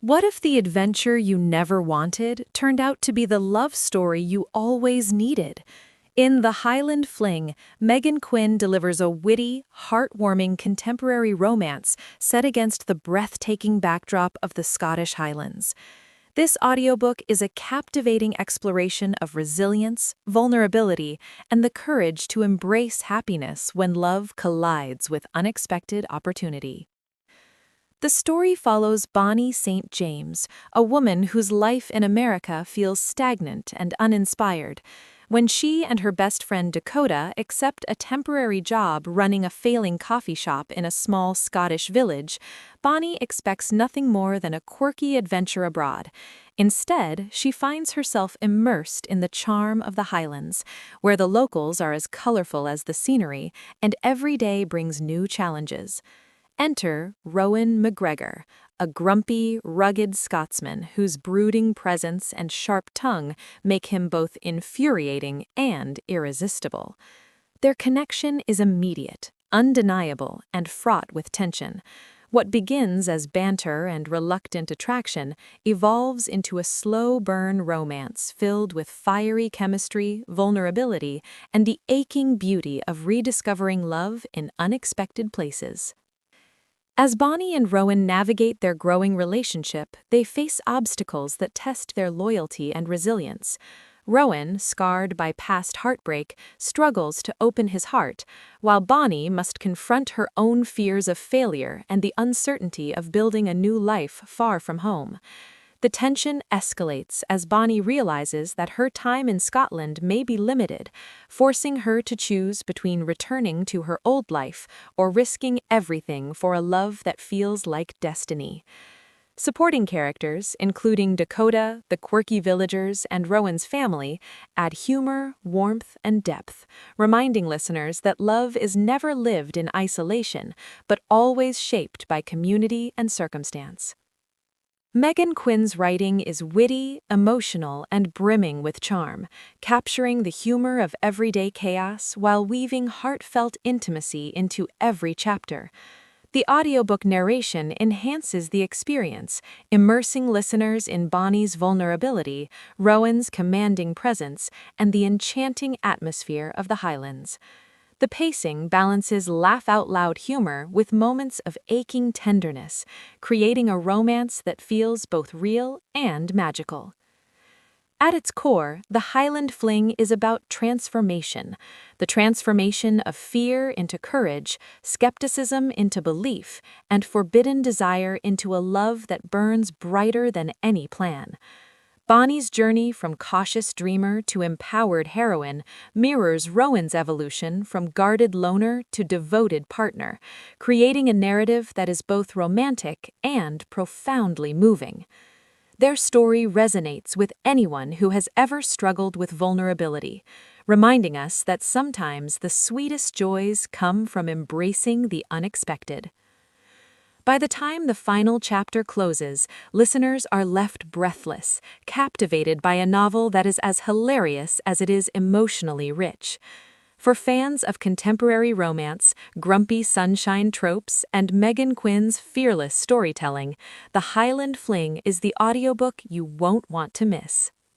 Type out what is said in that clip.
What if the adventure you never wanted turned out to be the love story you always needed? In The Highland Fling, Meghan Quinn delivers a witty, heartwarming contemporary romance set against the breathtaking backdrop of the Scottish Highlands. This audiobook is a captivating exploration of resilience, vulnerability, and the courage to embrace happiness when love collides with unexpected opportunity. The story follows Bonnie St. James, a woman whose life in America feels stagnant and uninspired. When she and her best friend Dakota accept a temporary job running a failing coffee shop in a small Scottish village, Bonnie expects nothing more than a quirky adventure abroad. Instead, she finds herself immersed in the charm of the Highlands, where the locals are as colorful as the scenery, and every day brings new challenges. Enter Rowan MacGregor, a grumpy, rugged Scotsman whose brooding presence and sharp tongue make him both infuriating and irresistible. Their connection is immediate, undeniable, and fraught with tension. What begins as banter and reluctant attraction evolves into a slow-burn romance filled with fiery chemistry, vulnerability, and the aching beauty of rediscovering love in unexpected places. As Bonnie and Rowan navigate their growing relationship, they face obstacles that test their loyalty and resilience. Rowan, scarred by past heartbreak, struggles to open his heart, while Bonnie must confront her own fears of failure and the uncertainty of building a new life far from home. The tension escalates as Bonnie realizes that her time in Scotland may be limited, forcing her to choose between returning to her old life or risking everything for a love that feels like destiny. Supporting characters, including Dakota, the quirky villagers, and Rowan's family, add humor, warmth, and depth, reminding listeners that love is never lived in isolation, but always shaped by community and circumstance. Meghan Quinn's writing is witty, emotional, and brimming with charm, capturing the humor of everyday chaos while weaving heartfelt intimacy into every chapter. The audiobook narration enhances the experience, immersing listeners in Bonnie's vulnerability, Rowan's commanding presence, and the enchanting atmosphere of the Highlands. The pacing balances laugh-out-loud humor with moments of aching tenderness, creating a romance that feels both real and magical. At its core, The Highland Fling is about transformation, the transformation of fear into courage, skepticism into belief, and forbidden desire into a love that burns brighter than any plan. Bonnie's journey from cautious dreamer to empowered heroine mirrors Rowan's evolution from guarded loner to devoted partner, creating a narrative that is both romantic and profoundly moving. Their story resonates with anyone who has ever struggled with vulnerability, reminding us that sometimes the sweetest joys come from embracing the unexpected. By the time the final chapter closes, listeners are left breathless, captivated by a novel that is as hilarious as it is emotionally rich. For fans of contemporary romance, grumpy sunshine tropes, and Meghan Quinn's fearless storytelling, The Highland Fling is the audiobook you won't want to miss.